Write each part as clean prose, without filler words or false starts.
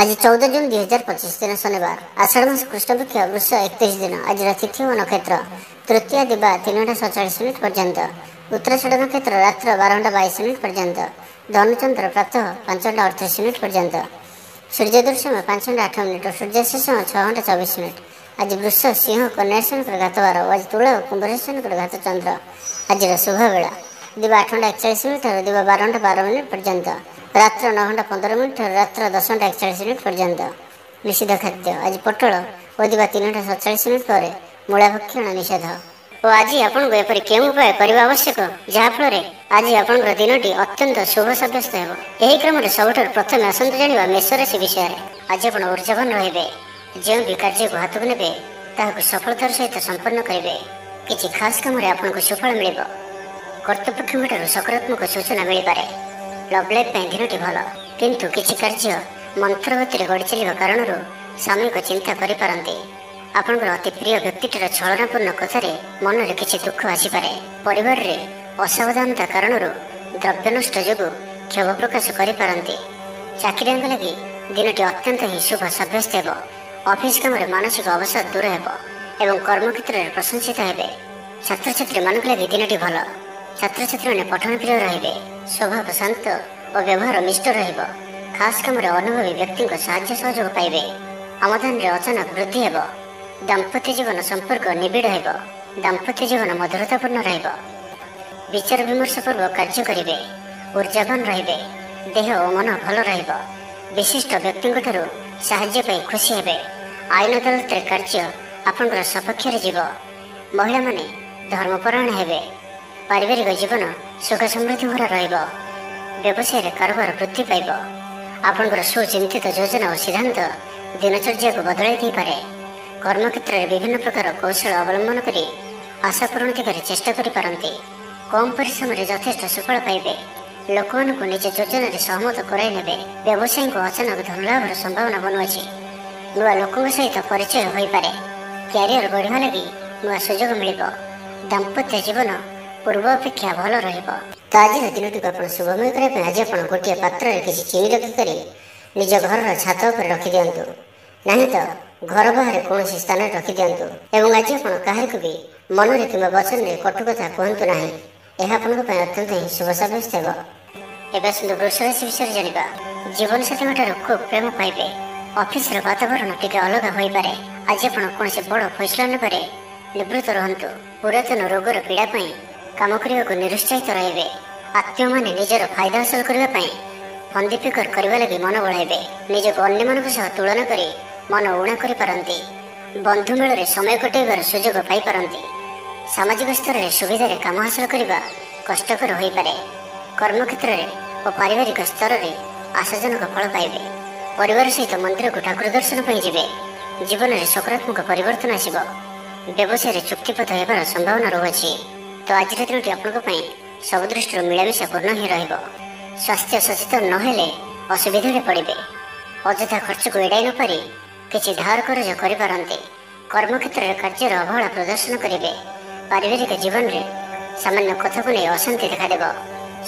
आज 14 जून 2025 दिन शनिवार आषाढ़ मास कृष्णपक्ष वृष 31 दिन। आज तिथि और नक्षत्र तृतीय दिवा 3:47 पर्यंत, उत्तराषाढ़ नक्षत्र रात्र 12:22 पर्यंत, धनुचंद्र प्रातः 5:38 पर्यंत, सूर्योदय समय 5:08 और सूर्यास्त समय 6:24। आज वृष सिंह कन्या राशि घातवार और आज तुला कुंभ राशि घात चंद्र। आज शुभ बेला दिवा 8:41 और दिवा 12:12 पर्यंत, रात्र 9:15 और रात्र 10:41 पर्यंत। निषिद्ध खाद्य आज पटल और दिवा 3:47 पर मूला भक्षण निषेध। और आज आपको एपरी केउं उपाय करने आवश्यक जहाँफल आज आप दिनटी अत्यंत शुभ सब्यस्त हो। यही क्रम सबुठ प्रथम आसतु जाना मेष राशि विषय में। आज आप ऊर्जावान रे, जो भी कार्य को हाथ को ने सफलतार सहित संपन्न करेंगे। किसी खास कम आपको सुफल मिल, कर्तृपक्ष सकारात्मक सूचना मिल पारे। लव लाइफ दिनटी भल, किंतु किसी कार्य मंत्र गति गढ़ी चलने कारण सामयिक चिंता करें। आपंकर अति प्रिय व्यक्तिटर छलनापूर्ण कथार मन में किसी दुख आसपे। परिवार में असावधानता कारण द्रव्य नष्ट जो क्षोभ प्रकाश करें। चाकरिया लगी दिनटी अत्यंत ही शुभ सब्यस्त हो। ऑफिस काम मानसिक अवसाद दूर हो, कर्मक्षेत्र में प्रशंसित हे। छात्र छात्री मान लगी दिनटी भल। छात्र छात्री मैंने पठन प्रिय रे, स्वभाव शांत और व्यवहार मिष्ट रहिबो। खास काम अनुभवी व्यक्ति साहाय्य सहयोग पाइबे। आमदान में अचानक वृद्धि हो। दाम्पत्य जीवन संपर्क निबिड़ हो। दाम्पत्य जीवन मधुरतापूर्ण रहिबो। विचार विमर्श पूर्व कार्य करेंगे। ऊर्जावान रे, देह और मन भल रहिबो। विशिष्ट व्यक्ति साहाय्य पाई खुशी हेबे। आईन अदालत कार्य आपंकर सपक्ष जीव। महिला माने धर्मपरायण हेबे। पारिवारिक जीवन सुख समृद्धि भरा रहिबो। व्यवसाय कारोबार वृद्धि पाइब। आपंकर सुचिंतित योजना और सिद्धांत दिनचर्या को बदलाई दे पारे। कर्मक्षेत्र में विभिन्न प्रकार कौशल अवलंबन करी आशा पूरण दिगरे चेष्टा करि। कम परिश्रम यथेष्ट सुफल पाइबे। लोक मानक निज योजन सहमत कराई ने। व्यवसायी को अचानक धनलाभर संभावना बनुअछि। नुआ लोकों सहित परिचय हो पारे। क्यारियर बढ़िया लगी नुआ सुजोग मिल। दाम्पत्य जीवन पूर्व अपेक्षा भल रहिबो। तो आज दिनटी को शुभमय करने आज आप गोटे पात्र में किसी चीनी रखिक निज घर छात पर रखी दिंतु, नहीं तो घर बाहर कौन स्थान में रखी दिंतु। एवं आज आप क्या भी मन में कि वचन में कटु कथा कहतु ना। यह अत्यंत ही शुभ सब्यस्त हो। एवं सुंदर वृष राशि विषय जाना। जीवन साथी ठार खूब प्रेम पाइबे। ऑफिस वातावरण टी अलग हो पारे। आज आप कौन बड़ फैसला ने निवृत्त रहतु। पुरातन रोगर पीड़ा काम करने को निरुत्साहित रे। आत्मीय मैंने निजर फायदा हासिल करने फंदी फिकर करने लगी मन बढ़ाइबे। निजक अन्य मान तुलना कर मन ऊणा करपारती। बंधु मेल समय कटाइबार सुजोग पाइपारती। सामाजिक स्तर में सुविधार काम हासिल करने कष्टकर हो पारे। कर्मक्षेत्र में और पारिवारिक स्तर में आशाजनक फल पाइबे। परिवार सहित मंदिर को ठाकुर दर्शन पर जीवे। जीवन में सकारात्मक परिवर्तन आसिब। व्यवसाय चुक्तिपथ होबार संभावना रही। तो आज दिनटी आपंक सब दृष्टि मिलामिशा पूर्ण ही रहिबो। स्वास्थ्य सचेतन नहेले असुविधा पड़े। अଯଥା खर्च को एड़ाई न पारि किसी धार कर्ज करें। कर्मक्षेत्र में कार्य अवहेला प्रदर्शन करेंगे। पारिवारिक जीवन में सामान्य कथा को नहीं अशांति देखादेव।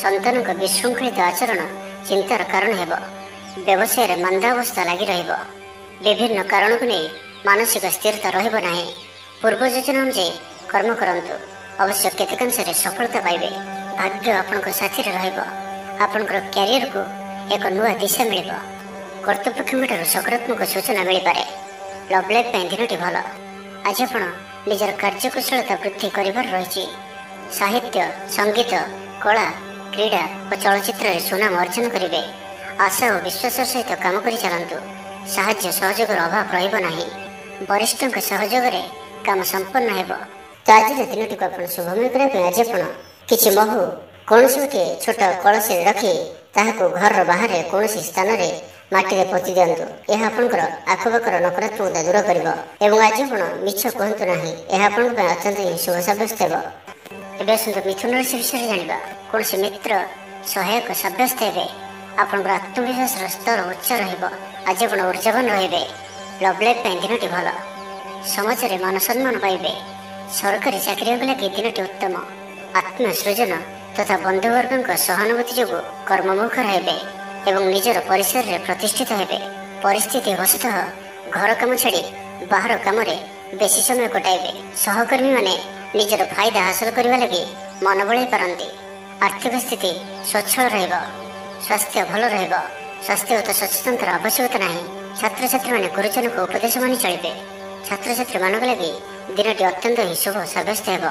संतान विशृंखलित आचरण चिंतार कारण हो। व्यवसाय मंदावस्था लगी रहिबो। विभिन्न कारण को नहीं मानसिक स्थिरता रहिबो नाही। पूर्व योजना अनुसार कर्म करंतु, अवश्य केतकांश सफलता पाइबे। भाग्य आपंक साथी रहिबो। आपंकर क्यारियर को एक नुआ दिशा मिल। कर्तृपक्ष सकारात्मक सूचना मिल पारे। लव लाइफ दिनटी भल। आज आप निजर कार्यकुशलता वृद्धि कर रही। साहित्य संगीत कला क्रीड़ा और चलचित्र सुनाम अर्जन करेंगे। आशा और विश्वास सहित काम कर चलतु। साहाय्य सहयोग अभाव रही। वरिष्ठ सहयोग काम संपन्न हो। तो आज दिनटी को आप शुभमय करने आज आप किसी महू कौन गोटे छोट कलश रखी ताकू घर बाहर कौन स्थान में माटी पोति दिंतु। यह आपंकर आखपाखर नकारात्मकता दूर कर। आज आप मिछ कहतु ना। यह अत्यंत ही शुभ सब्यस्त हो। एवं सुंदर मिथुन राशि विषय जाना। कौन मित्र सहायक सब्यस्त हे। आपंकर आत्मविश्वास स्तर उच्च रहिबो। आज आप ऊर्जावान रे। लव लाइफ दिनटी भल। समाज में मान सम्मान पाइबे। सरकारी चाकरिया लगी दिनटी उत्तम। आत्मसृजन तथा बंधुवर्ग सहानुभूति जो कर्ममुख हे। निजर परिसर में प्रतिष्ठित हे। ପରିସ୍ଥିତି ବଶତଃ ଘର କାମ ଛାଡ଼ି ବାହାର କାମରେ ବେଶୀ ସମୟ କଟାଇବେ। ସହକର୍ମୀମାନେ ନିଜର ଫାଇଦା ହାସଲ କରିବା ଲାଗି ମନ ବଳାଇ ପାରନ୍ତି। ଆର୍ଥିକ ସ୍ଥିତି ସ୍ୱଚ୍ଛଳ ରହିବ। ସ୍ୱାସ୍ଥ୍ୟ ଭଲ ରହିବ। ସ୍ୱାସ୍ଥ୍ୟଗତ ସଚେତନତାର ଆବଶ୍ୟକତା ନାହିଁ। ଛାତ୍ରଛାତ୍ରୀମାନେ ଗୁରୁଜନଙ୍କ ଉପଦେଶ ମାନି ଚଳିବେ। ଛାତ୍ରଛାତ୍ରୀମାନଙ୍କ ଲାଗି ଦିନଟି ଅତ୍ୟନ୍ତ ହିଁ ଶୁଭ ସାବ୍ୟସ୍ତ ହେବ।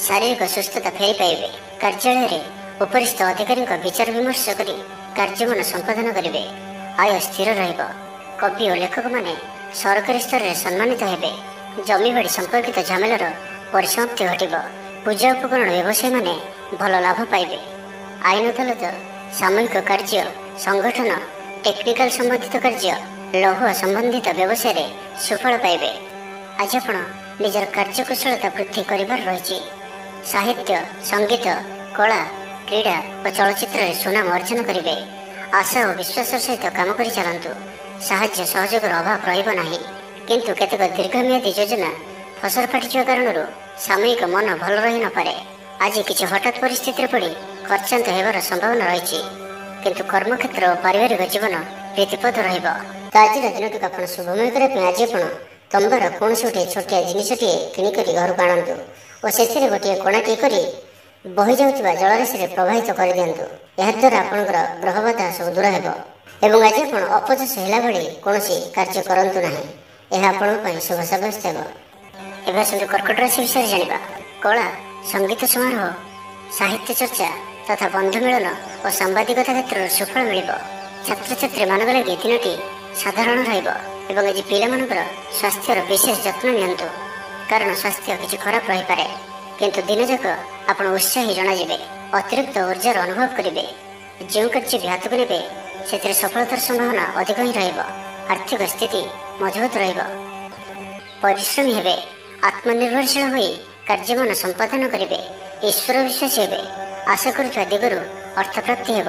ଶାରୀରିକ ସୁସ୍ଥତା ଫେରି ପାଇବେ। କାର୍ଯ୍ୟାଳୟରେ ଉପରିସ୍ଥ ଅଧିକାରୀଙ୍କ ବିଚାର ବିମର୍ଶ କରି କାର୍ଯ୍ୟମାନ ସମ୍ପାଦନ କରିବେ। ଆୟ ସ୍ଥିର ରହିବ। କବି ଓ ଲେଖକମାନେ ସରକାରୀ ସ୍ତରରେ ସମ୍ମାନିତ ହେବେ। ଜମିବାଡ଼ି ସମ୍ପର୍କିତ ଝାମେଲାର ପରିସମାପ୍ତି ଘଟିବ। ପୂଜା ଉପକରଣ ବ୍ୟବସାୟୀମାନେ ଭଲ ଲାଭ ପାଇବେ। ଆଇନ ଅଦାଲତ, ସାମୂହିକ କାର୍ଯ୍ୟ, ସଂଗଠନ, ଟେକ୍ନିକାଲ ସମ୍ବନ୍ଧିତ କାର୍ଯ୍ୟ, ଲୌହ ସମ୍ବନ୍ଧିତ ବ୍ୟବସାୟରେ ସୁଫଳ ପାଇବେ। ଆଜି ଆପଣ ନିଜର କାର୍ଯ୍ୟକୁଶଳତା ବୃଦ୍ଧି କରିବାର ରହିଛି। ସାହିତ୍ୟ, ସଙ୍ଗୀତ, କଳା, କ୍ରୀଡ଼ା ଓ ଚଳଚ୍ଚିତ୍ରରେ ସୁନାମ ଅର୍ଜନ କରିବେ। ଆଶା ଓ ବିଶ୍ୱାସର ସହିତ କାମ କରି ଚାଲନ୍ତୁ। ସାହାଯ୍ୟ ସହଯୋଗର ଅଭାବ ରହିବ ନାହିଁ। କିନ୍ତୁ କେତେକ ଦୀର୍ଘମିଆଦୀ ଯୋଜନା ଫସର ଫାଟିଯିବା କାରଣରୁ ସାମୟିକ ମନ ଭଲ ରହି ନପାରେ। ଆଜି କିଛି ହଠାତ୍ ପରିସ୍ଥିତିରେ ପଡ଼ି ଖର୍ଚ୍ଚାନ୍ତ ହେବାର ସମ୍ଭାବନା ରହିଛି। କିନ୍ତୁ କର୍ମକ୍ଷେତ୍ର ଓ ପାରିବାରିକ ଜୀବନ ପ୍ରୀତିପଦ ରହିବ। ତ ଆଜିର ଦିନଟିକୁ ଆପଣ ଶୁଭମୟ କରିବା ପାଇଁ ଆଜି ଆପଣ ତମ୍ବାର କୌଣସି ଗୋଟିଏ ଛୋଟିଆ ଜିନିଷଟିଏ କିଣିକରି ଘରକୁ ଆଣନ୍ତୁ ଓ ସେଥିରେ ଗୋଟିଏ କୋଣାଟିଏ କରି ବହିଯାଉଥିବା ଜଳରାଶିରେ ପ୍ରବାହିତ କରିଦିଅନ୍ତୁ। ଏହାଦ୍ୱାରା ଆପଣଙ୍କର ଗ୍ରହବାଧା ସବୁ ଦୂର ହେବ ଏବଂ ଆଜି ଆପଣ ଅପଯଶ ହେଲା ଭଳି କୌଣସି କାର୍ଯ୍ୟ କରନ୍ତୁ ନାହିଁ। ଏହା ଆପଣଙ୍କ ପାଇଁ ଶୁଭ ସାବ୍ୟସ୍ତ ହେବ। ଏବେ ଆସନ୍ତୁ କର୍କଟ ରାଶି ବିଷୟରେ ଜାଣିବା। କଳା, ସଙ୍ଗୀତ ସମାରୋହ, ସାହିତ୍ୟ ଚର୍ଚ୍ଚା ତଥା ବନ୍ଧୁ ମିଳନ ଓ ସାମ୍ବାଦିକତା କ୍ଷେତ୍ରରେ ସୁଫଳ ମିଳିବ। ଛାତ୍ରଛାତ୍ରୀମାନଙ୍କ ଲାଗି ଦିନଟି ସାଧାରଣ ରହିବ ଏବଂ ଆଜି ପିଲାମାନଙ୍କର ସ୍ୱାସ୍ଥ୍ୟର ବିଶେଷ ଯତ୍ନ ନିଅନ୍ତୁ, କାରଣ ସ୍ୱାସ୍ଥ୍ୟ କିଛି ଖରାପ ରହିପାରେ। କିନ୍ତୁ ଦିନଯାକ ଆପଣ ଉତ୍ସାହୀ ଜଣାଯିବେ। ଅତିରିକ୍ତ ଉର୍ଜାର ଅନୁଭବ କରିବେ। ଯେଉଁ କାର୍ଯ୍ୟ ବି ହାତକୁ ନେବେ ସେଥିରେ ସଫଳତାର ସମ୍ଭାବନା ଅଧିକ ହିଁ ରହିବ। ଆର୍ଥିକ ସ୍ଥିତି ମଜବୁତ ରହିବ। ପରିଶ୍ରମୀ ହେବେ। ଆତ୍ମନିର୍ଭରଶୀଳ ହୋଇ କାର୍ଯ୍ୟମାନ ସମ୍ପାଦନ କରିବେ। ଈଶ୍ୱର ବିଶ୍ୱାସୀ ହେବେ। ଆଶା କରୁଥିବା ଦିଗରୁ ଅର୍ଥପ୍ରାପ୍ତି ହେବ।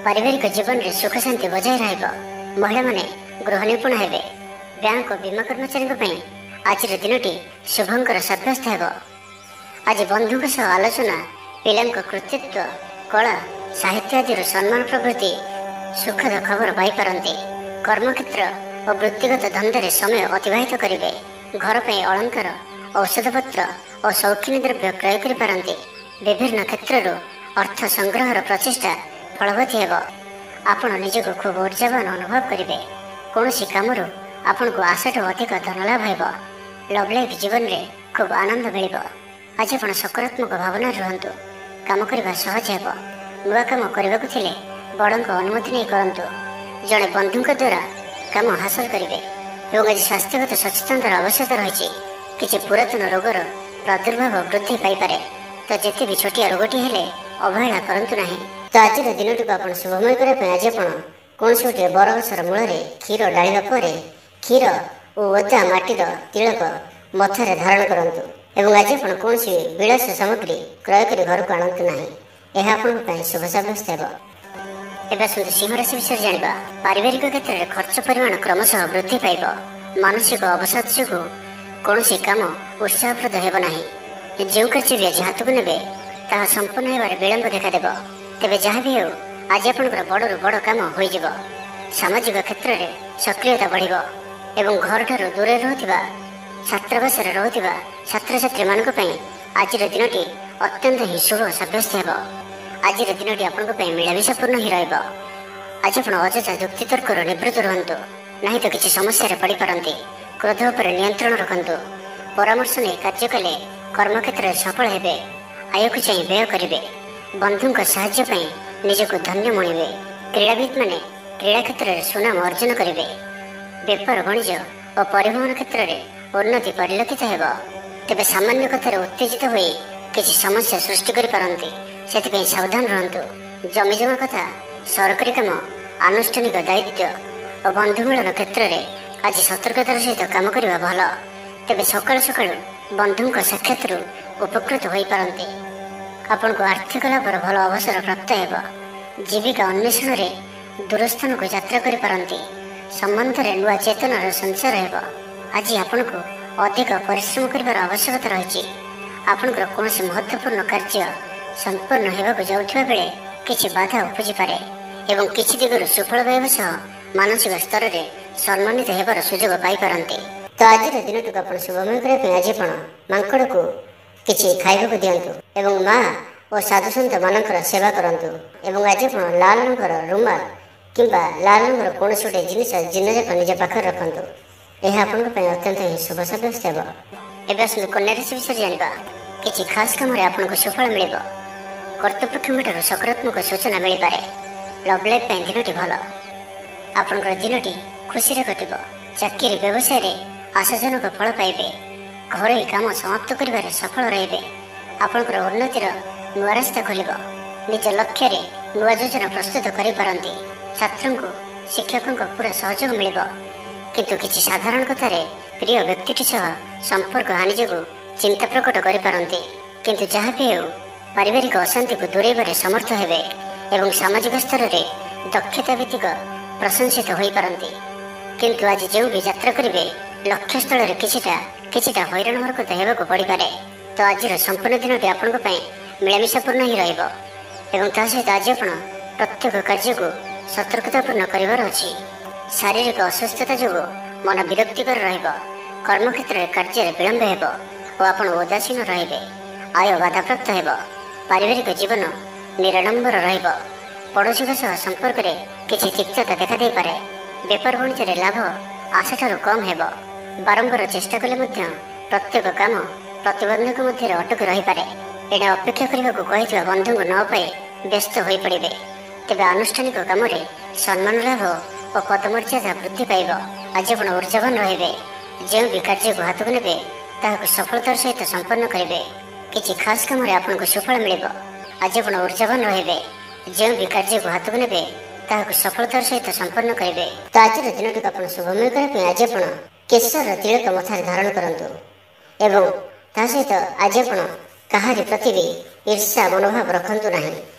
ପାରିବାରିକ ଜୀବନରେ ସୁଖ ଶାନ୍ତି ବଜାୟ ରହିବ। ମହିଳାମାନେ ଗୃହ ନିପୁଣ ହେବେ। ବ୍ୟାଙ୍କ ଓ ବୀମା କର୍ମଚାରୀଙ୍କ ପାଇଁ ଆଜିର ଦିନଟି ଶୁଭଙ୍କର ସାବ୍ୟସ୍ତ ହେବ। ଆଜି ବନ୍ଧୁଙ୍କ ସହ ଆଲୋଚନା, ପିଲାଙ୍କ କୃତିତ୍ୱ, କଳା, ସାହିତ୍ୟ ଆଦିର ସମ୍ମାନ ପ୍ରଭୃତି ସୁଖଦ ଖବର ପାଇପାରନ୍ତି। କର୍ମକ୍ଷେତ୍ର ଓ ବୃତ୍ତିଗତ ଧନ୍ଦାରେ ସମୟ ଅତିବାହିତ କରିବେ। ଘର ପାଇଁ ଅଳଙ୍କାର, ଔଷଧପତ୍ର ଓ ସୌଖିନୀ ଦ୍ରବ୍ୟ କ୍ରୟ କରିପାରନ୍ତି। ବିଭିନ୍ନ କ୍ଷେତ୍ରରୁ ଅର୍ଥ ସଂଗ୍ରହର ପ୍ରଚେଷ୍ଟା ଫଳବତୀ ହେବ। ଆପଣ ନିଜକୁ ଖୁବ୍ ଉର୍ଜାବାନ ଅନୁଭବ କରିବେ। କୌଣସି କାମରୁ ଆପଣଙ୍କୁ ଆଶାଠୁ ଅଧିକ ଧନ ଲାଭ ହେବ। ଲଭ୍ ଲାଇଫ୍ ଜୀବନରେ ଖୁବ୍ ଆନନ୍ଦ ମିଳିବ। ଆଜି ଆପଣ ସକାରାତ୍ମକ ଭାବନାରେ ରୁହନ୍ତୁ। କାମ କରିବା ସହଜ ହେବ। ନୂଆ କାମ କରିବାକୁ ଥିଲେ ବଡ଼ଙ୍କ ଅନୁମତି ନେଇ କରନ୍ତୁ। ଜଣେ ବନ୍ଧୁଙ୍କ ଦ୍ୱାରା କାମ ହାସଲ କରିବେ ଏବଂ ଆଜି ସ୍ୱାସ୍ଥ୍ୟଗତ ସଚେତନତାର ଆବଶ୍ୟକତା ରହିଛି। କିଛି ପୁରାତନ ରୋଗର ପ୍ରାଦୁର୍ଭାବ ବୃଦ୍ଧି ପାଇପାରେ, ତ ଯେତେ ବି ଛୋଟିଆ ରୋଗଟି ହେଲେ ଅବହେଳା କରନ୍ତୁ ନାହିଁ। ତ ଆଜିର ଦିନଟିକୁ ଆପଣ ଶୁଭମୟ କରିବା ପାଇଁ ଆଜି ଆପଣ କୌଣସି ଗୋଟିଏ ବରଗଛର ମୂଳରେ କ୍ଷୀର ଢାଳିବା ପରେ କ୍ଷୀର ଓ ଓଦା ମାଟିର ତିଳକ ମଥାରେ ଧାରଣ କରନ୍ତୁ ଏବଂ ଆଜି ଆପଣ କୌଣସି ବିଳାସ ସାମଗ୍ରୀ କ୍ରୟ କରି ଘରକୁ ଆଣନ୍ତୁ ନାହିଁ। ଏହା ଆପଣଙ୍କ ପାଇଁ ଶୁଭ ସାବ୍ୟସ୍ତ ହେବ। ଏବେ ଆସନ୍ତୁ ସିଂହ ରାଶି ବିଷୟରେ ଜାଣିବା। ପାରିବାରିକ କ୍ଷେତ୍ରରେ ଖର୍ଚ୍ଚ ପରିମାଣ କ୍ରମଶଃ ବୃଦ୍ଧି ପାଇବ। ମାନସିକ ଅବସାଦ ଯୋଗୁଁ କୌଣସି କାମ ଉତ୍ସାହପ୍ରଦ ହେବ ନାହିଁ। ଯେଉଁ କାର୍ଯ୍ୟ ବି ଆଜି ହାତକୁ ନେବେ ତାହା ସମ୍ପୂର୍ଣ୍ଣ ହେବାରେ ବିଳମ୍ବ ଦେଖାଦେବ। ତେବେ ଯାହା ବି ହେଉ ଆଜି ଆପଣଙ୍କର ବଡ଼ରୁ ବଡ଼ କାମ ହୋଇଯିବ। ସାମାଜିକ କ୍ଷେତ୍ରରେ ସକ୍ରିୟତା ବଢ଼ିବ ଏବଂ ଘରଠାରୁ ଦୂରରେ ରହୁଥିବା, ଛାତ୍ରାବାସରେ ରହୁଥିବା ଛାତ୍ରଛାତ୍ରୀମାନଙ୍କ ପାଇଁ ଆଜିର ଦିନଟି ଅତ୍ୟନ୍ତ ହିଁ ଶୁଭ ସାବ୍ୟସ୍ତ ହେବ। ଆଜିର ଦିନଟି ଆପଣଙ୍କ ପାଇଁ ମିଳାମିଶାପୂର୍ଣ୍ଣ ହିଁ ରହିବ। ଆଜି ଆପଣ ଅଯଥା ଯୁକ୍ତିତର୍କରୁ ନିବୃତ୍ତ ରୁହନ୍ତୁ, ନାହିଁ ତ କିଛି ସମସ୍ୟାରେ ପଡ଼ିପାରନ୍ତି। କ୍ରୋଧ ଉପରେ ନିୟନ୍ତ୍ରଣ ରଖନ୍ତୁ। ପରାମର୍ଶ ନେଇ କାର୍ଯ୍ୟ କଲେ କର୍ମକ୍ଷେତ୍ରରେ ସଫଳ ହେବେ। ଆୟକୁ ଚାହିଁ ବ୍ୟୟ କରିବେ। ବନ୍ଧୁଙ୍କ ସାହାଯ୍ୟ ପାଇଁ ନିଜକୁ ଧନ୍ୟ ମଣିବେ। କ୍ରୀଡ଼ାବିତ୍ମାନେ କ୍ରୀଡ଼ା କ୍ଷେତ୍ରରେ ସୁନାମ ଅର୍ଜନ କରିବେ। ବେପାର ବାଣିଜ୍ୟ ଓ ପରିବହନ କ୍ଷେତ୍ରରେ ଉନ୍ନତି ପରିଲକ୍ଷିତ ହେବ। ତେବେ ସାମାନ୍ୟ କଥାରେ ଉତ୍ତେଜିତ ହୋଇ କିଛି ସମସ୍ୟା ସୃଷ୍ଟି କରିପାରନ୍ତି, ସେଥିପାଇଁ ସାବଧାନ ରୁହନ୍ତୁ। ଜମିଜମା କଥା, ସରକାରୀ କାମ, ଆନୁଷ୍ଠାନିକ ଦାୟିତ୍ୱ ଓ ବନ୍ଧୁ ମିଳନ କ୍ଷେତ୍ରରେ ଆଜି ସତର୍କତାର ସହିତ କାମ କରିବା ଭଲ। ତେବେ ସକାଳୁ ସକାଳୁ ବନ୍ଧୁଙ୍କ ସାକ୍ଷାତରୁ ଉପକୃତ ହୋଇପାରନ୍ତି। ଆପଣଙ୍କୁ ଆର୍ଥିକ ଲାଭର ଭଲ ଅବସର ପ୍ରାପ୍ତ ହେବ। ଜୀବିକା ଅନ୍ୱେଷଣରେ ଦୂରସ୍ଥାନକୁ ଯାତ୍ରା କରିପାରନ୍ତି। ସମ୍ବନ୍ଧରେ ନୂଆ ଚେତନାର ସଞ୍ଚାର ହେବ। ଆଜି ଆପଣଙ୍କୁ ଅଧିକ ପରିଶ୍ରମ କରିବାର ଆବଶ୍ୟକତା ରହିଛି। ଆପଣଙ୍କର କୌଣସି ମହତ୍ତ୍ୱପୂର୍ଣ୍ଣ କାର୍ଯ୍ୟ ସମ୍ପନ୍ନ ହେବାକୁ ଯାଉଥିବା ବେଳେ କିଛି ବାଧା ଉପୁଜିପାରେ ଏବଂ କିଛି ଦିଗରୁ ସୁଫଳ ପାଇବା ସହ ମାନସିକ ସ୍ତରରେ ସମ୍ମାନିତ ହେବାର ସୁଯୋଗ ପାଇପାରନ୍ତି। ତ ଆଜିର ଦିନଟିକୁ ଆପଣ ଶୁଭମୟ କରିବା ପାଇଁ ଆଜି ଆପଣ ମାଙ୍କଡ଼କୁ କିଛି ଖାଇବାକୁ ଦିଅନ୍ତୁ ଏବଂ ମା ଓ ସାଧୁସନ୍ଥ ମାନଙ୍କର ସେବା କରନ୍ତୁ। ଏବଂ ଆଜି ଆପଣ ଲାଲ ରଙ୍ଗର ରୁମାଲ କିମ୍ବା ଲାଲ ରଙ୍ଗର କୌଣସି ଗୋଟେ ଜିନିଷ ଦିନଯାକ ନିଜ ପାଖରେ ରଖନ୍ତୁ। ଏହା ଆପଣଙ୍କ ପାଇଁ ଅତ୍ୟନ୍ତ ହିଁ ଶୁଭ ସାବ୍ୟସ୍ତ ହେବ। ଏବେ ଆସନ୍ତୁ କନ୍ୟା ରାଶି ବିଷୟରେ ଜାଣିବା। କିଛି ଖାସ୍ କାମରେ ଆପଣଙ୍କୁ ସୁଫଳ ମିଳିବ। କର୍ତ୍ତୃପକ୍ଷଙ୍କଠାରୁ ସକାରାତ୍ମକ ସୂଚନା ମିଳିପାରେ। ଲଭ୍ ଲାଇଫ୍ ପାଇଁ ଦିନଟି ଭଲ। ଆପଣଙ୍କର ଦିନଟି ଖୁସିରେ କଟିବ। ଚାକିରି ବ୍ୟବସାୟରେ ଆଶାଜନକ ଫଳ ପାଇବେ। ଘରୋଇ କାମ ସମାପ୍ତ କରିବାରେ ସଫଳ ରହିବେ। ଆପଣଙ୍କର ଉନ୍ନତିର ନୂଆ ରାସ୍ତା ଖୋଲିବ। ନିଜ ଲକ୍ଷ୍ୟରେ ନୂଆ ଯୋଜନା ପ୍ରସ୍ତୁତ କରିପାରନ୍ତି। ଛାତ୍ରଙ୍କୁ ଶିକ୍ଷକଙ୍କ ପୁରା ସହଯୋଗ ମିଳିବ। କିନ୍ତୁ କିଛି ସାଧାରଣ କଥାରେ ପ୍ରିୟ ବ୍ୟକ୍ତିଟି ସହ ସମ୍ପର୍କ ହାନି ଯୋଗୁଁ ଚିନ୍ତା ପ୍ରକଟ କରିପାରନ୍ତି। କିନ୍ତୁ ଯାହା ବି ହେଉ ପାରିବାରିକ ଅଶାନ୍ତିକୁ ଦୂରେଇବାରେ ସମର୍ଥ ହେବେ ଏବଂ ସାମାଜିକ ସ୍ତରରେ ଦକ୍ଷତା ଭିତ୍ତିକ ପ୍ରଶଂସିତ ହୋଇପାରନ୍ତି। କିନ୍ତୁ ଆଜି ଯେଉଁ ବି ଯାତ୍ରା କରିବେ ଲକ୍ଷ୍ୟସ୍ଥଳରେ କିଛିଟା ହଇରାଣ ହରକତ ହେବାକୁ ପଡ଼ିପାରେ। ତ ଆଜିର ସମ୍ପୂର୍ଣ୍ଣ ଦିନଟି ଆପଣଙ୍କ ପାଇଁ ମିଳାମିଶାପୂର୍ଣ୍ଣ ହିଁ ରହିବ ଏବଂ ତା ସହିତ ଆଜି ଆପଣ ପ୍ରତ୍ୟେକ କାର୍ଯ୍ୟକୁ ସତର୍କତାପୂର୍ଣ୍ଣ କରିବାର ଅଛି। ଶାରୀରିକ ଅସୁସ୍ଥତା ଯୋଗୁଁ ମନ ବିରକ୍ତିକର ରହିବ। କର୍ମକ୍ଷେତ୍ରରେ କାର୍ଯ୍ୟରେ ବିଳମ୍ବ ହେବ ଓ ଆପଣ ଉଦାସୀନ ରହିବେ। ଆୟ ବାଧାପ୍ରାପ୍ତ ହେବ। ପାରିବାରିକ ଜୀବନ ନିରାଡମ୍ବର ରହିବ। ପଡ଼ୋଶୀଙ୍କ ସହ ସମ୍ପର୍କରେ କିଛି ତିକ୍ତତା ଦେଖାଦେଇପାରେ। ବେପାର ବାଣିଜ୍ୟରେ ଲାଭ ଆଶାଠାରୁ କମ୍ ହେବ। ବାରମ୍ବାର ଚେଷ୍ଟା କଲେ ମଧ୍ୟ ପ୍ରତ୍ୟେକ କାମ ପ୍ରତିବନ୍ଧକ ମଧ୍ୟରେ ଅଟକି ରହିପାରେ। ଏଣେ ଅପେକ୍ଷା କରିବାକୁ କହିଥିବା ବନ୍ଧୁଙ୍କୁ ନ ପାଇ ବ୍ୟସ୍ତ ହୋଇପଡ଼ିବେ। ତେବେ ଆନୁଷ୍ଠାନିକ କାମରେ ସମ୍ମାନ ଲାଭ ଓ ପଦମର୍ଯ୍ୟାଦା ବୃଦ୍ଧି ପାଇବ। ଆଜି ଆପଣ ଉର୍ଜାବାନ ରହିବେ। ଯେଉଁ ବି କାର୍ଯ୍ୟକୁ ହାତକୁ ନେବେ ତାହାକୁ ସଫଳତାର ସହିତ ସମ୍ପନ୍ନ କରିବେ। କିଛି ଖାସ୍ କାମରେ ଆପଣଙ୍କୁ ସୁଫଳ ମିଳିବ। ଆଜି ଆପଣ ଉର୍ଜାବାନ ରହିବେ। ଯେଉଁ ବି କାର୍ଯ୍ୟକୁ ହାତକୁ ନେବେ ତାହାକୁ ସଫଳତାର ସହିତ ସମ୍ପନ୍ନ କରିବେ। ତ ଆଜିର ଦିନଟିକୁ ଆପଣ ଶୁଭମୟ କରିବା ପାଇଁ ଆଜି ଆପଣ କେଶର ତିଳକ ମଥାରେ ଧାରଣ କରନ୍ତୁ ଏବଂ ତା ସହିତ ଆଜି ଆପଣ କାହାରି ପ୍ରତି ବି ଈର୍ଷା ମନୋଭାବ ରଖନ୍ତୁ ନାହିଁ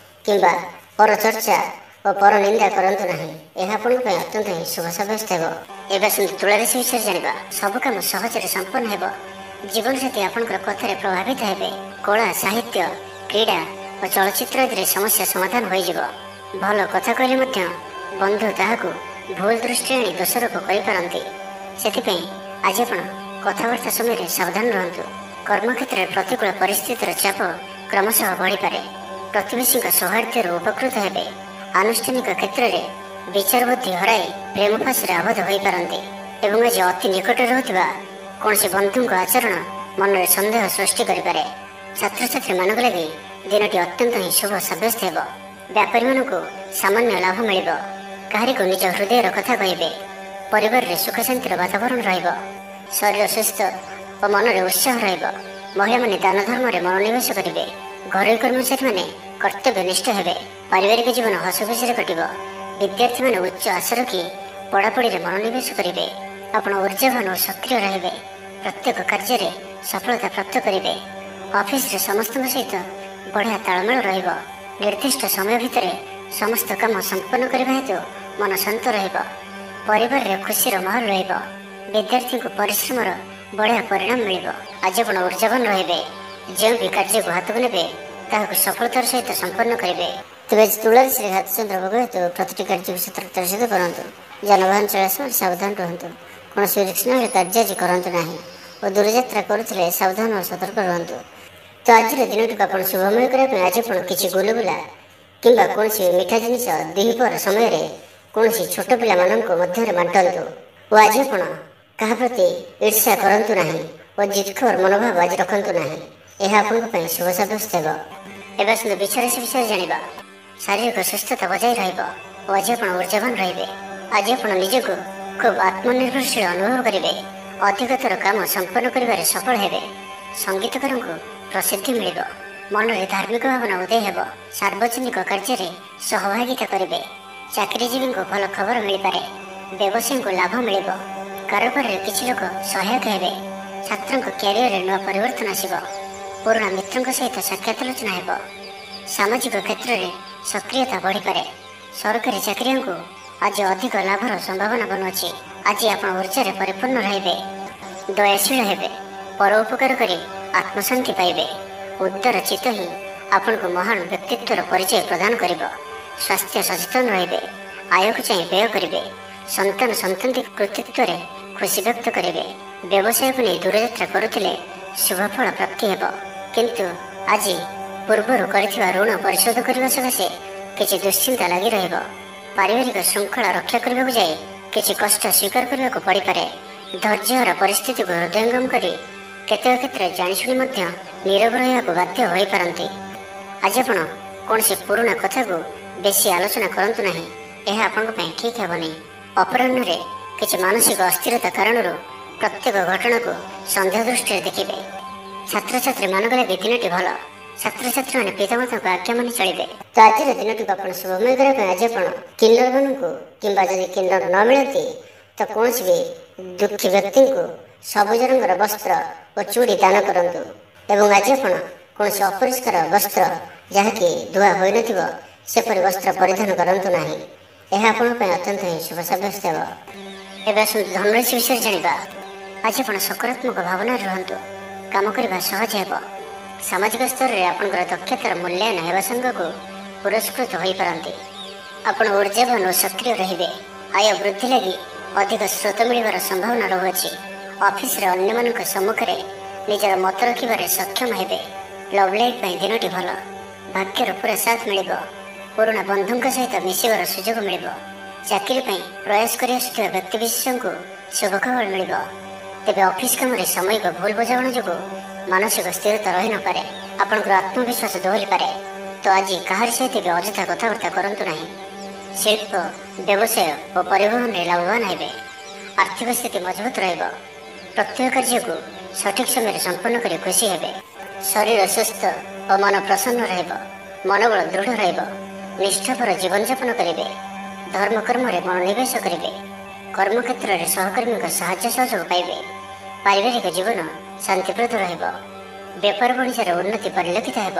କିମ୍ବା ପରଚର୍ଚ୍ଚା ଓ ପରନିନ୍ଦା କରନ୍ତୁ ନାହିଁ। ଏହା ଆପଣଙ୍କ ପାଇଁ ଅତ୍ୟନ୍ତ ହିଁ ଶୁଭ ସାବ୍ୟସ୍ତ ହେବ। ଏବେ ଆସନ୍ତୁ ତୁଳା ରାଶି ବିଷୟରେ ଜାଣିବା। ସବୁ କାମ ସହଜରେ ସମ୍ପନ୍ନ ହେବ। ଜୀବନସାଥୀ ଆପଣଙ୍କର କଥାରେ ପ୍ରଭାବିତ ହେବେ। କଳା, ସାହିତ୍ୟ, କ୍ରୀଡ଼ା ଓ ଚଳଚ୍ଚିତ୍ର ଆଦିରେ ସମସ୍ୟା ସମାଧାନ ହୋଇଯିବ। ଭଲ କଥା କହିଲେ ମଧ୍ୟ ବନ୍ଧୁ ତାହାକୁ ଭୁଲ ଦୃଷ୍ଟିରେ ଆଣି ଦୋଷାରୋପ କରିପାରନ୍ତି। ସେଥିପାଇଁ ଆଜି ଆପଣ କଥାବାର୍ତ୍ତା ସମୟରେ ସାବଧାନ ରୁହନ୍ତୁ। କର୍ମକ୍ଷେତ୍ରରେ ପ୍ରତିକୂଳ ପରିସ୍ଥିତିର ଚାପ କ୍ରମଶଃ ବଢ଼ିପାରେ। ପ୍ରତିବେଶୀଙ୍କ ସୌହାର୍ଦ୍ଦ୍ୟରୁ ଉପକୃତ ହେବେ। ଆନୁଷ୍ଠାନିକ କ୍ଷେତ୍ରରେ ବିଚାର ବୁଦ୍ଧି ହରାଇ ପ୍ରେମ ଫାଶରେ ଆବଦ୍ଧ ହୋଇପାରନ୍ତି ଏବଂ ଆଜି ଅତି ନିକଟରେ ରହୁଥିବା କୌଣସି ବନ୍ଧୁଙ୍କ ଆଚରଣ ମନରେ ସନ୍ଦେହ ସୃଷ୍ଟି କରିପାରେ। ଛାତ୍ରଛାତ୍ରୀମାନଙ୍କ ଲାଗି ଦିନଟି ଅତ୍ୟନ୍ତ ହିଁ ଶୁଭ ସାବ୍ୟସ୍ତ ହେବ। ବ୍ୟାପାରୀମାନଙ୍କୁ ସାମାନ୍ୟ ଲାଭ ମିଳିବ। କାହାରିକୁ ନିଜ ହୃଦୟର କଥା କହିବେ। ପରିବାରରେ ସୁଖ ଶାନ୍ତିର ବାତାବରଣ ରହିବ। ଶରୀର ସୁସ୍ଥ ଓ ମନରେ ଉତ୍ସାହ ରହିବ। ମହିଳାମାନେ ଦାନ ଧର୍ମରେ ମନୋନିବେଶ କରିବେ। ଘରୋଇ କର୍ମଚାରୀମାନେ କର୍ତ୍ତବ୍ୟନିଷ୍ଠ ହେବେ। ପାରିବାରିକ ଜୀବନ ହସଖୁସିରେ କଟିବ। ବିଦ୍ୟାର୍ଥୀମାନେ ଉଚ୍ଚ ଆଶା ରଖି ପଢ଼ାପଢ଼ିରେ ମନୋନିବେଶ କରିବେ। ଆପଣ ଉର୍ଜାବାନ ଓ ସକ୍ରିୟ ରହିବେ। ପ୍ରତ୍ୟେକ କାର୍ଯ୍ୟରେ ସଫଳତା ପ୍ରାପ୍ତ କରିବେ। ଅଫିସରେ ସମସ୍ତଙ୍କ ସହିତ ବଢ଼ିଆ ତାଳମେଳ ରହିବ। ନିର୍ଦ୍ଦିଷ୍ଟ ସମୟ ଭିତରେ ସମସ୍ତ କାମ ସମ୍ପନ୍ନ କରିବା ହେତୁ ମନ ଶାନ୍ତ ରହିବ। ପରିବାରରେ ଖୁସିର ମାହୋଲ ରହିବ। ବିଦ୍ୟାର୍ଥୀଙ୍କୁ ପରିଶ୍ରମର ବଢ଼ିଆ ପରିଣାମ ମିଳିବ। ଆଜି ଆପଣ ଉର୍ଜାବାନ ରହିବେ। ଯେଉଁ ବି କାର୍ଯ୍ୟକୁ ହାତକୁ ନେବେ ତାହାକୁ ସଫଳତାର ସହିତ ସମ୍ପନ୍ନ କରିବେ। ତେବେ ଆଜି ତୁଳା ରାଶିରେ ହାତଚନ୍ଦ୍ର ଭୋଗ ହେତୁ ପ୍ରତିଟି କାର୍ଯ୍ୟକୁ ସତର୍କତାର ସହିତ କରନ୍ତୁ। ଯାନବାହନ ଚଳାଇବା ସମୟରେ ସାବଧାନ ରୁହନ୍ତୁ। କୌଣସି ରିସ୍କ ନହେଲେ କାର୍ଯ୍ୟ ଆଜି କରନ୍ତୁ ନାହିଁ ଓ ଦୂରଯାତ୍ରା କରୁଥିଲେ ସାବଧାନ ଓ ସତର୍କ ରୁହନ୍ତୁ। ତ ଆଜିର ଦିନଟିକୁ ଆପଣ ଶୁଭମୟ କରିବା ପାଇଁ ଆଜି ଆପଣ କିଛି ଗୁଲୁଗୁଲା କିମ୍ବା କୌଣସି ମିଠା ଜିନିଷ ଦ୍ୱିପହର ସମୟରେ କୌଣସି ଛୋଟ ପିଲାମାନଙ୍କ ମଧ୍ୟରେ ବାଣ୍ଟନ୍ତୁ ଓ ଆଜି ଆପଣ କାହା ପ୍ରତି ଈର୍ଷା କରନ୍ତୁ ନାହିଁ ଓ ଜିଦଖୋର ମନୋଭାବ ଆଜି ରଖନ୍ତୁ ନାହିଁ। ଏହା ଆପଣଙ୍କ ପାଇଁ ଶୁଭ ସାବ୍ୟସ୍ତ ହେବ। ଏବେ ଆସନ୍ତୁ ବୃଷ ରାଶି ବିଷୟରେ ଜାଣିବା। ଶାରୀରିକ ସୁସ୍ଥତା ବଜାୟ ରହିବ ଓ ଆଜି ଆପଣ ଉର୍ଜାବାନ ରହିବେ। ଆଜି ଆପଣ ନିଜକୁ ଖୁବ୍ ଆତ୍ମନିର୍ଭରଶୀଳ ଅନୁଭବ କରିବେ। ଅଧିକତର କାମ ସମ୍ପନ୍ନ କରିବାରେ ସଫଳ ହେବେ। ସଙ୍ଗୀତକାରଙ୍କୁ ପ୍ରସିଦ୍ଧି ମିଳିବ। ମନରେ ଧାର୍ମିକ ଭାବନା ଉଦୟ ହେବ। ସାର୍ବଜନିକ କାର୍ଯ୍ୟରେ ସହଭାଗିତା କରିବେ। ଚାକିରିଜୀବୀଙ୍କୁ ଭଲ ଖବର ମିଳିପାରେ। ବ୍ୟବସାୟୀଙ୍କୁ ଲାଭ ମିଳିବ। କାରବାରରେ କିଛି ଲୋକ ସହାୟକ ହେବେ। ଛାତ୍ରଙ୍କ କ୍ୟାରିୟରରେ ନୂଆ ପରିବର୍ତ୍ତନ ଆସିବ। ପୁରୁଣା ମିତ୍ରଙ୍କ ସହିତ ସାକ୍ଷାତ ଆଲୋଚନା ହେବ। ସାମାଜିକ କ୍ଷେତ୍ରରେ ସକ୍ରିୟତା ବଢ଼ିପାରେ। ସରକାରୀ ଚାକିରିଆଙ୍କୁ ଆଜି ଅଧିକ ଲାଭର ସମ୍ଭାବନା ବନୁଅଛି। ଆଜି ଆପଣ ଉର୍ଜାରେ ପରିପୂର୍ଣ୍ଣ ରହିବେ। ଦୟାଶୀଳ ହେବେ। ପର ଉପକାର କରି ଆତ୍ମଶାନ୍ତି ପାଇବେ। ଉଦାର ଚିତ୍ତ ହିଁ ଆପଣଙ୍କୁ ମହାନ ବ୍ୟକ୍ତିତ୍ୱର ପରିଚୟ ପ୍ରଦାନ କରିବ। ସ୍ୱାସ୍ଥ୍ୟ ସଚେତନ ରହିବେ। ଆୟକୁ ଚାହିଁ ବ୍ୟୟ କରିବେ। ସନ୍ତାନ ସନ୍ତତି କୃତିତ୍ୱରେ ଖୁସି ବ୍ୟକ୍ତ କରିବେ। ବ୍ୟବସାୟକୁ ନେଇ ଦୂରଯାତ୍ରା କରୁଥିଲେ ଶୁଭଫଳ ପ୍ରାପ୍ତି ହେବ। କିନ୍ତୁ ଆଜି ପୂର୍ବରୁ କରିଥିବା ଋଣ ପରିଶୋଧ କରିବା ସକାଶେ କିଛି ଦୁଶ୍ଚିନ୍ତା ଲାଗି ରହିବ। ପାରିବାରିକ ଶୃଙ୍ଖଳା ରକ୍ଷା କରିବାକୁ ଯାଇ କିଛି କଷ୍ଟ ସ୍ୱୀକାର କରିବାକୁ ପଡ଼ିପାରେ। ଧୈର୍ଯ୍ୟହରା ପରିସ୍ଥିତିକୁ ହୃଦୟଙ୍ଗମ କରି କେତେକ କ୍ଷେତ୍ରରେ ଜାଣିଶୁଣି ମଧ୍ୟ ନୀରବ ରହିବାକୁ ବାଧ୍ୟ ହୋଇପାରନ୍ତି। ଆଜି ଆପଣ କୌଣସି ପୁରୁଣା କଥାକୁ ବେଶୀ ଆଲୋଚନା କରନ୍ତୁ ନାହିଁ, ଏହା ଆପଣଙ୍କ ପାଇଁ ଠିକ୍ ହେବନି। ଅପରାହ୍ନରେ କିଛି ମାନସିକ ଅସ୍ଥିରତା କାରଣରୁ ପ୍ରତ୍ୟେକ ଘଟଣାକୁ ସନ୍ଦେହ ଦୃଷ୍ଟିରେ ଦେଖିବେ। ଛାତ୍ରଛାତ୍ରୀମାନଙ୍କ ଲାଗି ଦିନଟି ଭଲ। ଛାତ୍ରଛାତ୍ରୀମାନେ ପିତାମାତାଙ୍କ ଆଜ୍ଞା ମାନି ଚଳିବେ। ତ ଆଜିର ଦିନଟିକୁ ଆପଣ ଶୁଭମୟ କରିବା ପାଇଁ ଆଜି ଆପଣ କିନ୍ନରମାନଙ୍କୁ କିମ୍ବା ଯଦି କିନ୍ନର ନ ମିଳନ୍ତି ତ କୌଣସି ବି ଦୁଃଖୀ ବ୍ୟକ୍ତିଙ୍କୁ ସବୁଜ ରଙ୍ଗର ବସ୍ତ୍ର ଓ ଚୁଡ଼ି ଦାନ କରନ୍ତୁ। ଏବଂ ଆଜି ଆପଣ କୌଣସି ଅପରିଷ୍କାର ବସ୍ତ୍ର ଯାହାକି ଧୁଆ ହୋଇନଥିବ ସେପରି ବସ୍ତ୍ର ପରିଧାନ କରନ୍ତୁ ନାହିଁ। ଏହା ଆପଣଙ୍କ ପାଇଁ ଅତ୍ୟନ୍ତ ହିଁ ଶୁଭ ସାବ୍ୟସ୍ତ ହେବ। ଏବେ ଆସନ୍ତୁ ଧନରାଶି ବିଷୟରେ ଜାଣିବା। ଆଜି ଆପଣ ସକାରାତ୍ମକ ଭାବନାରେ ରୁହନ୍ତୁ। କାମ କରିବା ସହଜ ହେବ। ସାମାଜିକ ସ୍ତରରେ ଆପଣଙ୍କର ଦକ୍ଷତାର ମୂଲ୍ୟାୟନ ହେବା ସାଙ୍ଗକୁ ପୁରସ୍କୃତ ହୋଇପାରନ୍ତି। ଆପଣ ଉର୍ଜାବାନ ଓ ସକ୍ରିୟ ରହିବେ। ଆୟ ବୃଦ୍ଧି ଲାଗି ଅଧିକ ସ୍ରୋତ ମିଳିବାର ସମ୍ଭାବନା ରହୁଅଛି। ଅଫିସରେ ଅନ୍ୟମାନଙ୍କ ସମ୍ମୁଖରେ ନିଜର ମତ ରଖିବାରେ ସକ୍ଷମ ହେବେ। ଲଭ୍ ଲାଇଫ୍ ପାଇଁ ଦିନଟି ଭଲ। ଭାଗ୍ୟର ପୁରା ସାଥ ମିଳିବ। ପୁରୁଣା ବନ୍ଧୁଙ୍କ ସହିତ ମିଶିବାର ସୁଯୋଗ ମିଳିବ। ଚାକିରି ପାଇଁ ପ୍ରୟାସ କରି ଆସୁଥିବା ବ୍ୟକ୍ତିବିଶେଷଙ୍କୁ ଶୁଭ ଖବର ମିଳିବ। ତେବେ ଅଫିସ କାମରେ ସାମୟିକ ଭୁଲ ବୁଝାମଣା ଯୋଗୁଁ ମାନସିକ ସ୍ଥିରତା ରହିନପାରେ। ଆପଣଙ୍କର ଆତ୍ମବିଶ୍ୱାସ ଦୋହଲିପାରେ। ତ ଆଜି କାହାରି ସହିତ ବି ଅଯଥା କଥାବାର୍ତ୍ତା କରନ୍ତୁ ନାହିଁ। ଶିଳ୍ପ, ବ୍ୟବସାୟ ଓ ପରିବହନରେ ଲାଭବାନ ହେବେ। ଆର୍ଥିକ ସ୍ଥିତି ମଜବୁତ ରହିବ। ପ୍ରତ୍ୟେକ କାର୍ଯ୍ୟକୁ ସଠିକ ସମୟରେ ସମ୍ପନ୍ନ କରି ଖୁସି ହେବେ। ଶରୀର ସୁସ୍ଥ ଓ ମନ ପ୍ରସନ୍ନ ରହିବ। ମନୋବଳ ଦୃଢ଼ ରହିବ। ନିଷ୍ଠାପର ଜୀବନଯାପନ କରିବେ। ଧର୍ମକର୍ମରେ ମନୋନିବେଶ କରିବେ। କର୍ମକ୍ଷେତ୍ରରେ ସହକର୍ମୀଙ୍କ ସାହାଯ୍ୟ ସହଯୋଗ ପାଇବେ। ପାରିବାରିକ ଜୀବନ ଶାନ୍ତିପ୍ରଦ ରହିବ। ବେପାର ବଣିଜରେ ଉନ୍ନତି ପରିଲକ୍ଷିତ ହେବ।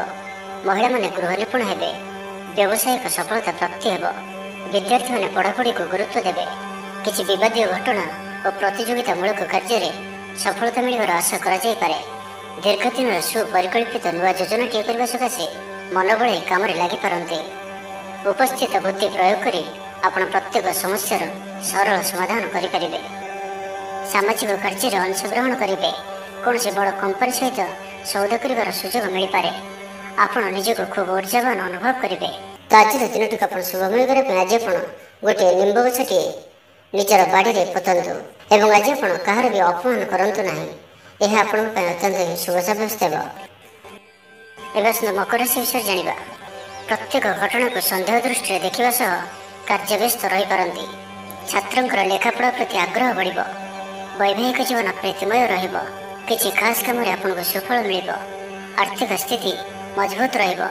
ମହିଳାମାନେ ଗୃହ ନିପୁଣ ହେବେ। ବ୍ୟବସାୟିକ ସଫଳତା ପ୍ରାପ୍ତି ହେବ। ବିଦ୍ୟାର୍ଥୀମାନେ ପଢ଼ାପଢ଼ିକୁ ଗୁରୁତ୍ୱ ଦେବେ। କିଛି ବିବାଦୀୟ ଘଟଣା ଓ ପ୍ରତିଯୋଗିତାମୂଳକ କାର୍ଯ୍ୟରେ ସଫଳତା ମିଳିବାର ଆଶା କରାଯାଇପାରେ। ଦୀର୍ଘଦିନର ସୁପରିକଳ୍ପିତ ନୂଆ ଯୋଜନାଟିଏ କରିବା ସକାଶେ ମନ ବଳାଇ କାମରେ ଲାଗିପାରନ୍ତି। ଉପସ୍ଥିତ ବୁଦ୍ଧି ପ୍ରୟୋଗ କରି ଆପଣ ପ୍ରତ୍ୟେକ ସମସ୍ୟାର ସରଳ ସମାଧାନ କରିପାରିବେ। ସାମାଜିକ କାର୍ଯ୍ୟରେ ଅଂଶଗ୍ରହଣ କରିବେ। କୌଣସି ବଡ଼ କମ୍ପାନୀ ସହିତ ସୌଦା କରିବାର ସୁଯୋଗ ମିଳିପାରେ। ଆପଣ ନିଜକୁ ଖୁବ୍ ଉର୍ଜାବାନ ଅନୁଭବ କରିବେ। ତ ଆଜିର ଦିନଟିକୁ ଆପଣ ଶୁଭମୟ କରିବା ପାଇଁ ଆଜି ଆପଣ ଗୋଟିଏ ନିମ୍ବ ଗଛଟିଏ ନିଜର ବାଡ଼ିରେ ପୋତନ୍ତୁ ଏବଂ ଆଜି ଆପଣ କାହାର ବି ଅପମାନ କରନ୍ତୁ ନାହିଁ। ଏହା ଆପଣଙ୍କ ପାଇଁ ଅତ୍ୟନ୍ତ ହିଁ ଶୁଭ ସାବ୍ୟସ୍ତ ହେବ। ଏବେ ଆସନ୍ତୁ ମକର ରାଶି ବିଷୟରେ ଜାଣିବା। ପ୍ରତ୍ୟେକ ଘଟଣାକୁ ସନ୍ଦେହ ଦୃଷ୍ଟିରେ ଦେଖିବା ସହ କାର୍ଯ୍ୟବ୍ୟସ୍ତ ରହିପାରନ୍ତି। ଛାତ୍ରଙ୍କର ଲେଖାପଢ଼ା ପ୍ରତି ଆଗ୍ରହ ବଢ଼ିବ। ବୈବାହିକ ଜୀବନ ପ୍ରୀତିମୟ ରହିବ। କିଛି ଖାସ୍ କାମରେ ଆପଣଙ୍କୁ ସୁଫଳ ମିଳିବ। ଆର୍ଥିକ ସ୍ଥିତି ମଜବୁତ ରହିବ।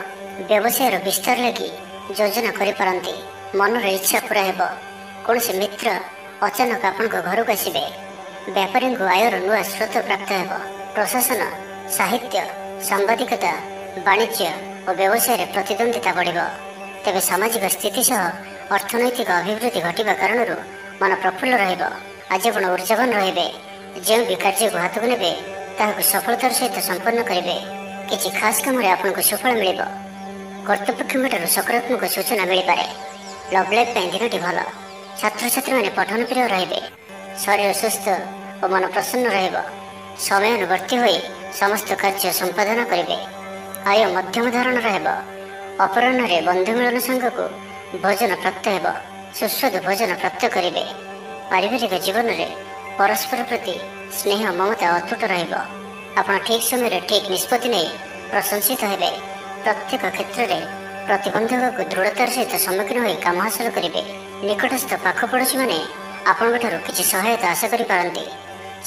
ବ୍ୟବସାୟର ବିସ୍ତାର ଲାଗି ଯୋଜନା କରିପାରନ୍ତି। ମନର ଇଚ୍ଛା ପୂରା ହେବ। କୌଣସି ମିତ୍ର ଅଚାନକ ଆପଣଙ୍କ ଘରକୁ ଆସିବେ। ବେପାରୀଙ୍କୁ ଆୟର ନୂଆ ସ୍ରୋତ ପ୍ରାପ୍ତ ହେବ। ପ୍ରଶାସନ, ସାହିତ୍ୟ, ସାମ୍ବାଦିକତା, ବାଣିଜ୍ୟ ଓ ବ୍ୟବସାୟରେ ପ୍ରତିଦ୍ୱନ୍ଦ୍ୱିତା ବଢ଼ିବ। ତେବେ ସାମାଜିକ ସ୍ଥିତି ସହ ଅର୍ଥନୈତିକ ଅଭିବୃଦ୍ଧି ଘଟିବା କାରଣରୁ ମନ ପ୍ରଫୁଲ୍ଲ ରହିବ। ଆଜି ଆପଣ ଉର୍ଜାବାନ ରହିବେ। ଯେଉଁ ବି କାର୍ଯ୍ୟକୁ ହାତକୁ ନେବେ ତାହାକୁ ସଫଳତାର ସହିତ ସମ୍ପନ୍ନ କରିବେ। କିଛି ଖାସ୍ କାମରେ ଆପଣଙ୍କୁ ସୁଫଳ ମିଳିବ। କର୍ତ୍ତୃପକ୍ଷଙ୍କଠାରୁ ସକାରାତ୍ମକ ସୂଚନା ମିଳିପାରେ। ଲଭ୍ ଲାଇଫ୍ ପାଇଁ ଦିନଟି ଭଲ। ଛାତ୍ରଛାତ୍ରୀମାନେ ପଠନ ପ୍ରିୟ ରହିବେ। ଶରୀର ସୁସ୍ଥ ଓ ମନ ପ୍ରସନ୍ନ ରହିବ। ସମୟାନୁବର୍ତ୍ତୀ ହୋଇ ସମସ୍ତ କାର୍ଯ୍ୟ ସମ୍ପାଦନ କରିବେ। ଆୟ ମଧ୍ୟମ ଧରଣର ହେବ। ଅପରାହ୍ନରେ ବନ୍ଧୁ ମିଳନ ସାଙ୍ଗକୁ ଭୋଜନ ପ୍ରାପ୍ତ ହେବ। ସୁସ୍ୱାଦୁ ଭୋଜନ ପ୍ରାପ୍ତ କରିବେ। ପାରିବାରିକ ଜୀବନରେ ପରସ୍ପର ପ୍ରତି ସ୍ନେହ ମମତା ଅତୁଟ ରହିବ। ଆପଣ ଠିକ୍ ସମୟରେ ଠିକ୍ ନିଷ୍ପତ୍ତି ନେଇ ପ୍ରଶଂସିତ ହେବେ। ପ୍ରତ୍ୟେକ କ୍ଷେତ୍ରରେ ପ୍ରତିବନ୍ଧକକୁ ଦୃଢ଼ତାର ସହିତ ସମ୍ମୁଖୀନ ହୋଇ କାମ ହାସଲ କରିବେ। ନିକଟସ୍ଥ ପାଖ ପଡ଼ୋଶୀମାନେ ଆପଣଙ୍କଠାରୁ କିଛି ସହାୟତା ଆଶା କରିପାରନ୍ତି।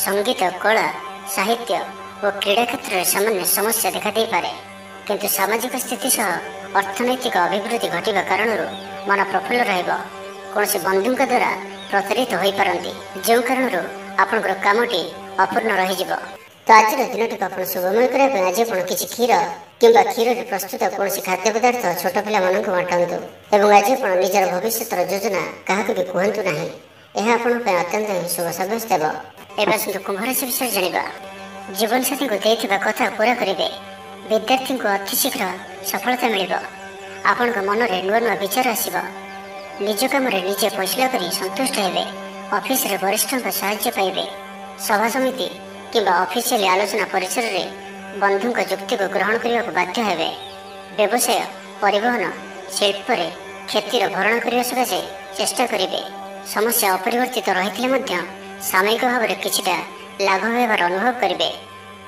ସଙ୍ଗୀତ, କଳା, ସାହିତ୍ୟ ଓ କ୍ରୀଡ଼ା କ୍ଷେତ୍ରରେ ସାମାନ୍ୟ ସମସ୍ୟା ଦେଖାଦେଇପାରେ। କିନ୍ତୁ ସାମାଜିକ ସ୍ଥିତି ସହ ଅର୍ଥନୈତିକ ଅଭିବୃଦ୍ଧି ଘଟିବା କାରଣରୁ ମନ ପ୍ରଫୁଲ୍ଲ ରହିବ। କୌଣସି ବନ୍ଧୁଙ୍କ ଦ୍ୱାରା ପ୍ରତାରିତ ହୋଇପାରନ୍ତି, ଯେଉଁ କାରଣରୁ ଆପଣଙ୍କର କାମଟି ଅପୂର୍ଣ୍ଣ ରହିଯିବ। ତ ଆଜିର ଦିନଟିକୁ ଆପଣ ଶୁଭମୟ କରିବା ପାଇଁ ଆଜି ଆପଣ କିଛି କ୍ଷୀର କିମ୍ବା କ୍ଷୀରରେ ପ୍ରସ୍ତୁତ କୌଣସି ଖାଦ୍ୟ ପଦାର୍ଥ ଛୋଟ ପିଲାମାନଙ୍କୁ ବାଣ୍ଟନ୍ତୁ ଏବଂ ଆଜି ଆପଣ ନିଜର ଭବିଷ୍ୟତର ଯୋଜନା କାହାକୁ ବି କୁହନ୍ତୁ ନାହିଁ। ଏହା ଆପଣଙ୍କ ପାଇଁ ଅତ୍ୟନ୍ତ ହିଁ ଶୁଭ ସାବ୍ୟସ୍ତ ହେବ। ଏବେ ଆସନ୍ତୁ କୁମ୍ଭ ରାଶି ବିଷୟରେ ଜାଣିବା। ଜୀବନସାଥୀଙ୍କୁ ଦେଇଥିବା କଥା ପୂରା କରିବେ। ବିଦ୍ୟାର୍ଥୀଙ୍କୁ ଅତି ଶୀଘ୍ର ସଫଳତା ମିଳିବ। ଆପଣଙ୍କ ମନରେ ନୂଆ ନୂଆ ବିଚାର ଆସିବ। निज काम निजे फैसला कर संतुष्ट हेबे। ऑफिस रे वरिष्ठों का साहाय्य पाइबे। सभा समिति किंबा ऑफिशियल आलोचना परिसर रे बंधु जुक्ति को ग्रहण करने को बाध्य हेबे। व्यवसाय परिवहन शिल्प रे क्षतिर भरण करने सकाशे चेष्टा करेंगे। समस्या अपरिवर्तित रही सामयिक भाव में किछिटा लाभ होबार अनुभव करेंगे।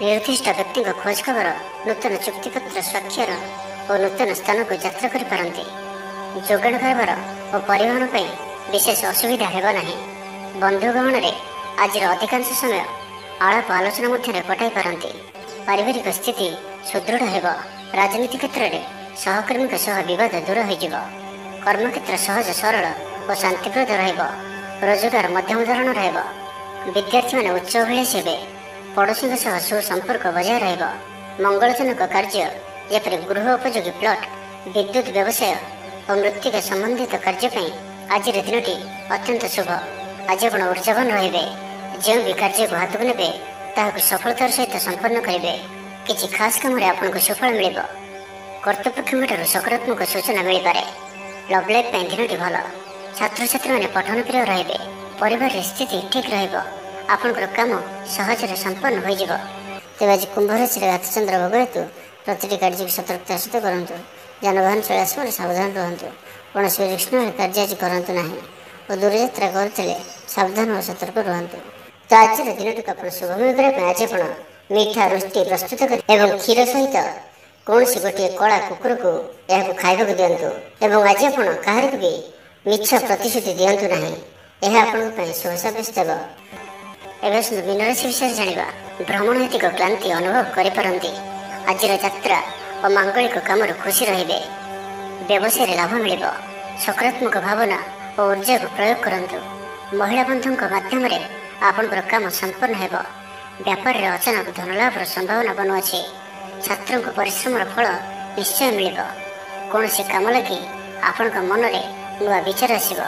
निर्दिष्ट व्यक्ति खोज खबर नूतन चुक्तिपत्र स्वाक्षर और नूतन स्थान को यात्रा करिपारନ୍ତି। जोगाण कारबार और परिवहन पर विशेष असुविधा हेब नाही। बंधु गहन में आज अधिकांश समय आलाप आलोचना मध्य कटाई पारନ୍ତି। पारिवारिक स्थिति सुदृढ़ हेब। राजनीति क्षेत्र में सहकर्मी सह विवाद दूर हो। कर्मक्षेत्र सहज सरल और शांतिप्रद रहिब। रोजगार मध्यम धरण रहिब। विद्यार्थी माने उच्च अभिलाषी हेबे। पड़ोशी सह सुसंपर्क बजाय रहिब। मंगलजनक कार्य जेपरि गृह उपयोगी प्लॉट विद्युत व्यवसाय और मृत्तिका संबंधित कार्य आज दिनटी अत्यंत शुभ। आज आप ऊर्जावान रहिबे। जो भी कार्य को हाथ को नेबे ताहाକୁ सफलतार सहित संपन्न करेंगे। किसी खास काम आपको सुफल मिल। कर्तृपक्ष सकारात्मक सूचना मिल पारे। लव लाइफ दिनटी भल। छात्र छात्री मैंने पठन प्रिय रहिबे। परिवार स्थिति ठीक रहिबो। आपनकर काम सहजरे संपन्न हो जिवो। तेज आज कुंभ राशि रातचंद्र भोग हेतु प्रतिटी कार्य को सतर्कता सहित करूँ। जानवाहन चला समय सावधान रुहतु। कौन विघ्न कार्य आज करूँ ना और दूरयात्रा करुले सावधान और सतर्क रुहतु। तो आज दिन को शुभमय करने आज आप मीठा रोटी प्रस्तुत कर क्षीर सहित कौन सी गोटे कला कुकुर को यह खाइबा दिंतु। एवं आज आप कहार भी मिछ प्रतिश्रुति दिंतु ना। यह आप शुभ साब्यस्त हो। एवं मीन राशि विषय जाना भ्रमण हेतुक क्लांति अनुभव करें। आज यात्रा और मांगलिक कम खुशी रे। व्यवसाय लाभ मिल। सकारात्मक भावना और ऊर्जा को प्रयोग करूँ। महिला बंधु माध्यम आपणकर काम संपन्न हो। व्यापार में अचानक धनलाभर संभावना बनुअछि। छात्रों परिश्रम फल निश्चय मिल। कौन सी कम लगी आपण मन में नुआ विचार आसब।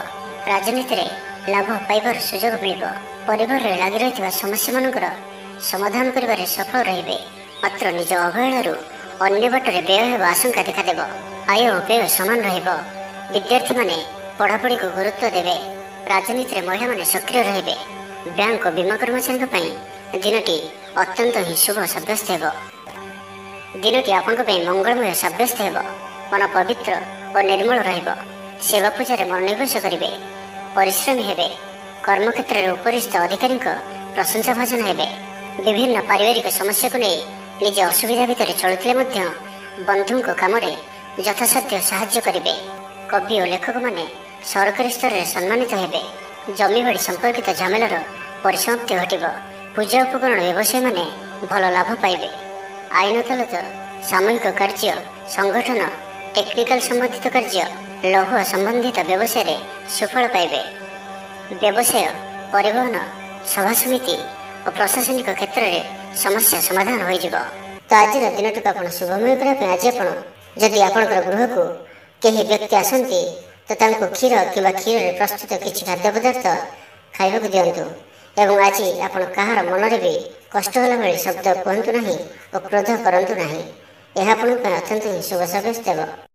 राजनीति में लाभ पाइबार सुजोग मिल। परिवार में लगी रही समस्या मानकर समाधान कर सफल रे। मात्र निज अवहेलू अन्य बाटर व्यय होगा आशंका देखादेव। आय और व्यय सामान रहिब। विद्यार्थी माने पढ़ापढ़ी को गुरुत्व देवे। राजनीति में महिला माने सक्रिय रे। बैंक और बीमा कर्मचारी दिनटी अत्यंत ही शुभ सब्यस्त हो। दिनटी आपण मंगलमय सब्यस्त हो। मन पवित्र और निर्मल रहिब। सेवा पूजा मनोनिवेश करेंगे। परिश्रमी हेबे। कर्मक्षेत्र में उपरिस्थ अधिकारी प्रशंसा भाजन हेबे। विभिन्न पारिवारिक समस्या को नहीं निज असुविधा भितर चलुले बंधु काम यथासाध्य साहाय्य करेंगे। कवि और लेखक माने सरकारी स्तर में सम्मानित हेबे। जमी बाड़ी संपर्कित झमेलार परिसमाप्ति घटिब। पूजा उपकरण व्यवसायी माने भल लाभ पाइबे। आईन अदालत सामूहिक कार्य संगठन टेक्निकल संबंधित कार्य लौह संबंधित व्यवसाय सुफल पाइबे। व्यवसाय परिवहन सभा समिति और प्रशासनिक क्षेत्र में समस्या समाधान हो। तो आज दिन आप शुभमय करने आज जदि आपणकर गृह को कई व्यक्ति आसती तो क्षीर कि क्षीर प्रस्तुत किसी खाद्य पदार्थ खाइबा दिंतु। एवं आज आप कहार मन में भी कष्ट होला भाई शब्द कहतु ना और क्रोध करूँ ना। यह अत्यंत शुभ साब्यस्त हो।